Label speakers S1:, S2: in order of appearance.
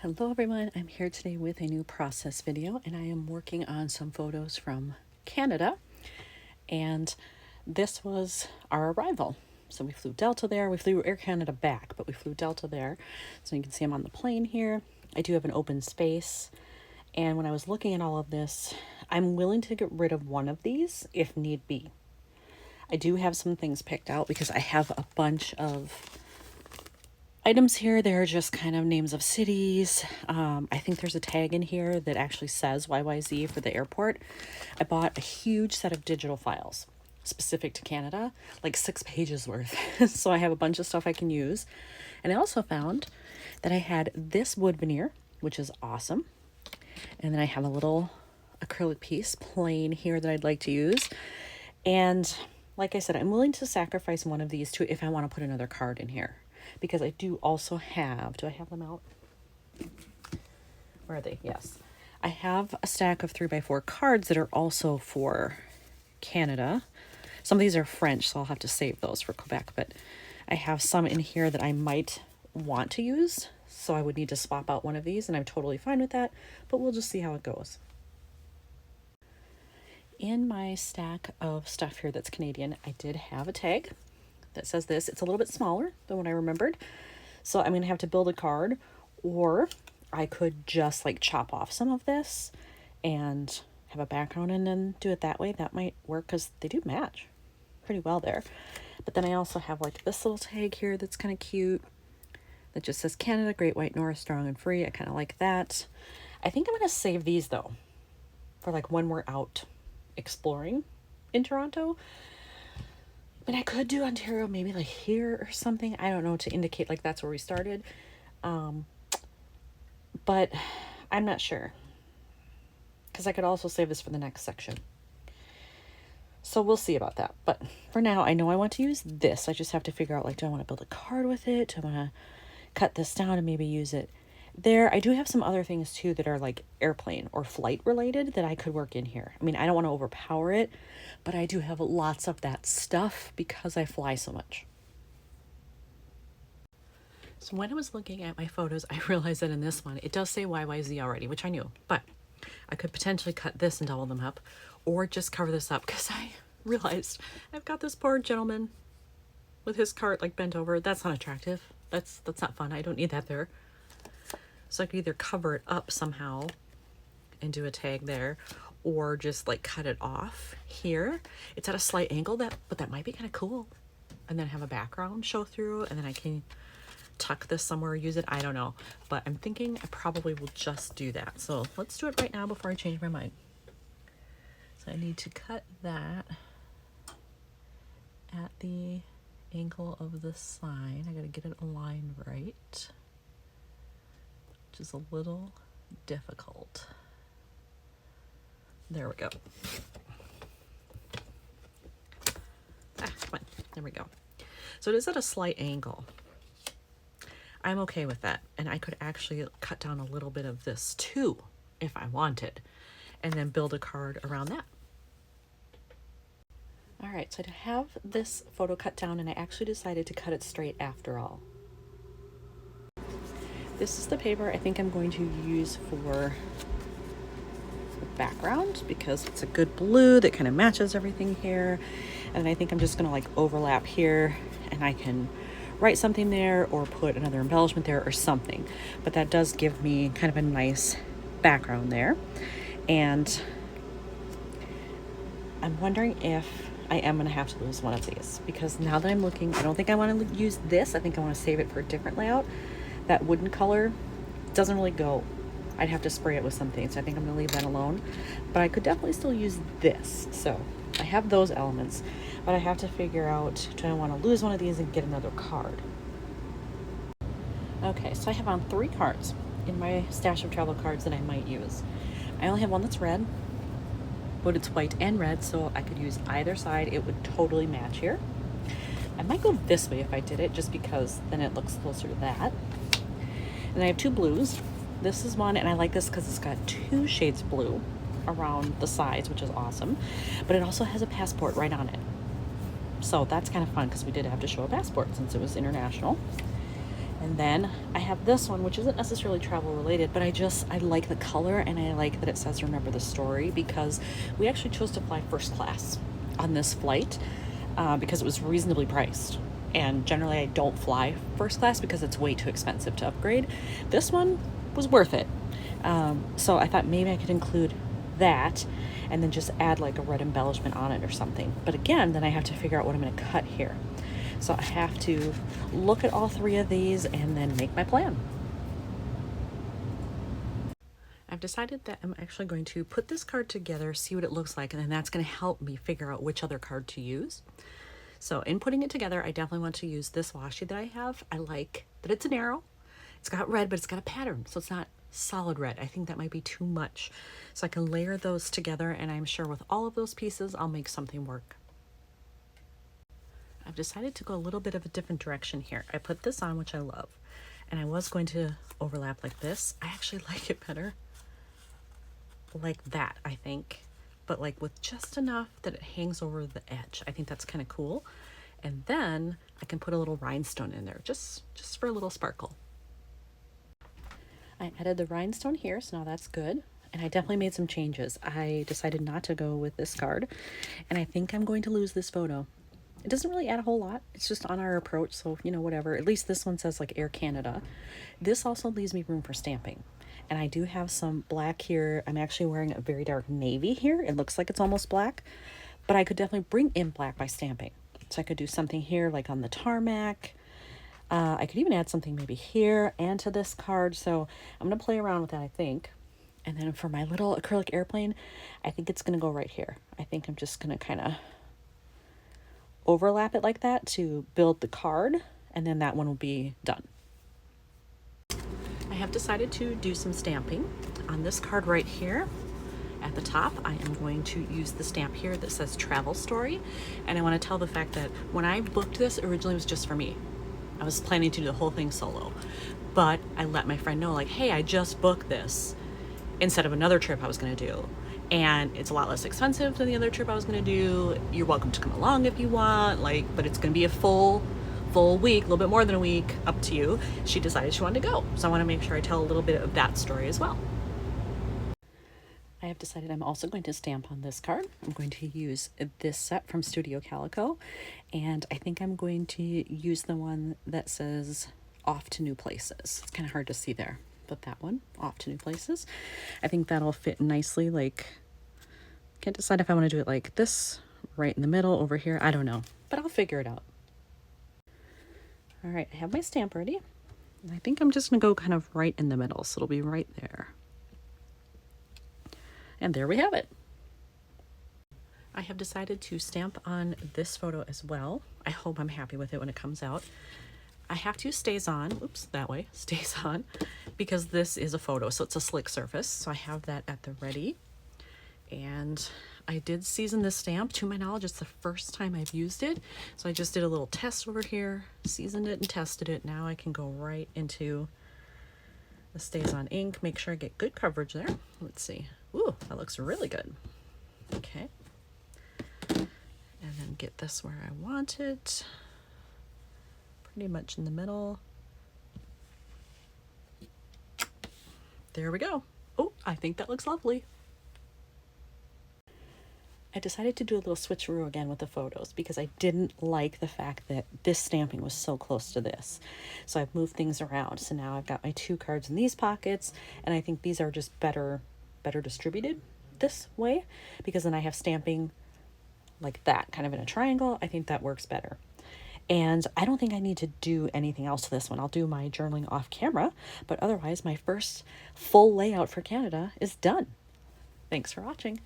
S1: Hello everyone, I'm here today with a new process video and I am working on some photos from Canada, and this was our arrival. So we flew Delta there, we flew Air Canada back, but we flew Delta there. So you can see I'm on the plane here. I do have an open space, and when I was looking at all of this, I'm willing to get rid of one of these if need be. I do have some things picked out because I have a bunch of items here. They're just kind of names of cities. I think there's a tag in here that actually says YYZ for the airport. I bought a huge set of digital files specific to Canada, like 6 pages worth. So I have a bunch of stuff I can use. And I also found that I had this wood veneer, which is awesome. And then I have a little acrylic piece plain here that I'd like to use. And like I said, I'm willing to sacrifice one of these two if I want to put another card in here. Because I do also have, do I have them out? Where are they? Yes. I have a stack of 3x4 cards that are also for Canada. Some of these are French, so I'll have to save those for Quebec. But I have some in here that I might want to use. So I would need to swap out one of these, and I'm totally fine with that. But we'll just see how it goes. In my stack of stuff here that's Canadian, I did have a tag that says this. It's a little bit smaller than what I remembered, so I'm gonna have to build a card, or I could just like chop off some of this and have a background and then do it that way. That might work because they do match pretty well there. But then I also have like this little tag here that's kind of cute that just says Canada, Great White North, strong and free. I kind of like that. I think I'm gonna save these though for like when we're out exploring in Toronto. And I could do Ontario maybe like here or something. I don't know, to indicate like that's where we started. But I'm not sure. Because I could also save this for the next section. So we'll see about that. But for now, I know I want to use this. I just have to figure out, like, do I want to build a card with it? Do I want to cut this down and maybe use it there? I do have some other things too that are like airplane or flight related that I could work in here. I mean, I don't want to overpower it, but I do have lots of that stuff because I fly so much. So when I was looking at my photos, I realized that in this one, it does say YYZ already, which I knew, but I could potentially cut this and double them up or just cover this up because I realized I've got this poor gentleman with his cart like bent over. That's not attractive. That's not fun. I don't need that there. So I could either cover it up somehow and do a tag there, or just like cut it off here. It's at a slight angle, but that might be kind of cool. And then have a background show through, and then I can tuck this somewhere, use it. I don't know, but I'm thinking I probably will just do that. So let's do it right now before I change my mind. So I need to cut that at the angle of the sign. I gotta get it aligned right, which is a little difficult. There we go. Come on, there we go. So it is at a slight angle. I'm okay with that. And I could actually cut down a little bit of this too, if I wanted, and then build a card around that. All right, so to have this photo cut down, and I actually decided to cut it straight after all. This is the paper I think I'm going to use for the background because it's a good blue that kind of matches everything here. And I think I'm just gonna like overlap here, and I can write something there or put another embellishment there or something. But that does give me kind of a nice background there. And I'm wondering if I am gonna have to lose one of these, because now that I'm looking, I don't think I wanna use this. I think I wanna save it for a different layout. That wooden color doesn't really go. I'd have to spray it with something, so I think I'm gonna leave that alone. But I could definitely still use this. So I have those elements, but I have to figure out, do I wanna lose one of these and get another card? Okay, so I have on 3 cards in my stash of travel cards that I might use. I only have one that's red, but it's white and red, so I could use either side. It would totally match here. I might go this way if I did it, just because then it looks closer to that. And I have 2 blues. This is one, and I like this because it's got 2 shades of blue around the sides, which is awesome. But it also has a passport right on it. So that's kind of fun because we did have to show a passport since it was international. And And then I have this one, which isn't necessarily travel related, but I like the color, and I like that it says remember the story, because we actually chose to fly first class on this flight because it was reasonably priced. And generally I don't fly first class because it's way too expensive to upgrade. This one was worth it. So I thought maybe I could include that and then just add like a red embellishment on it or something. But again, then I have to figure out what I'm going to cut here. So I have to look at all three of these and then make my plan. I've decided that I'm actually going to put this card together, see what it looks like, and then that's going to help me figure out which other card to use. So in putting it together, I definitely want to use this washi that I have. I like that it's an arrow. It's got red, but it's got a pattern, so it's not solid red. I think that might be too much. So I can layer those together, and I'm sure with all of those pieces, I'll make something work. I've decided to go a little bit of a different direction here. I put this on, which I love, and I was going to overlap like this. I actually like it better like that, I think, but like with just enough that it hangs over the edge. I think that's kind of cool. And then I can put a little rhinestone in there just for a little sparkle. I added the rhinestone here, so now that's good. And I definitely made some changes. I decided not to go with this card, and I think I'm going to lose this photo. It doesn't really add a whole lot. It's just on our approach, so you know, whatever. At least this one says like Air Canada. This also leaves me room for stamping. And I do have some black here. I'm actually wearing a very dark navy here. It looks like it's almost black, but I could definitely bring in black by stamping. So I could do something here like on the tarmac. I could even add something maybe here and to this card. So I'm going to play around with that, I think. And then for my little acrylic airplane, I think it's going to go right here. I think I'm just going to kind of overlap it like that to build the card, and then that one will be done. I have decided to do some stamping on this card right here. At the top, I am going to use the stamp here that says travel story, and I want to tell the fact that when I booked this, originally it was just for me. I was planning to do the whole thing solo, but I let my friend know, like, hey, I just booked this instead of another trip I was going to do, and it's a lot less expensive than the other trip I was going to do. You're welcome to come along if you want, like, but it's going to be a full week, a little bit more than a week, up to you. She decided she wanted to go, so I want to make sure I tell a little bit of that story as well. I have decided I'm also going to stamp on this card. I'm going to use this set from Studio Calico, and I think I'm going to use the one that says off to new places. It's kind of hard to see there, but that one, off to new places. I think that'll fit nicely. Like, can't decide if I want to do it like this, right in the middle, over here. I don't know, but I'll figure it out. All right, I have my stamp ready. And I think I'm just gonna go kind of right in the middle, so it'll be right there. And there we have it. I have decided to stamp on this photo as well. I hope I'm happy with it when it comes out. I have to stays on, oops, that way, stays on, because this is a photo, so it's a slick surface. So I have that at the ready. And I did season this stamp. To my knowledge, it's the first time I've used it. So I just did a little test over here, seasoned it and tested it. Now I can go right into the stays on ink, make sure I get good coverage there. Let's see. Ooh, that looks really good. Okay. And then get this where I want it. Pretty much in the middle. There we go. Oh, I think that looks lovely. I decided to do a little switcheroo again with the photos because I didn't like the fact that this stamping was so close to this. So I've moved things around. So now I've got my two cards in these pockets, and I think these are just better distributed this way, because then I have stamping like that, kind of in a triangle. I think that works better. And I don't think I need to do anything else to this one. I'll do my journaling off camera, but otherwise my first full layout for Canada is done. Thanks for watching.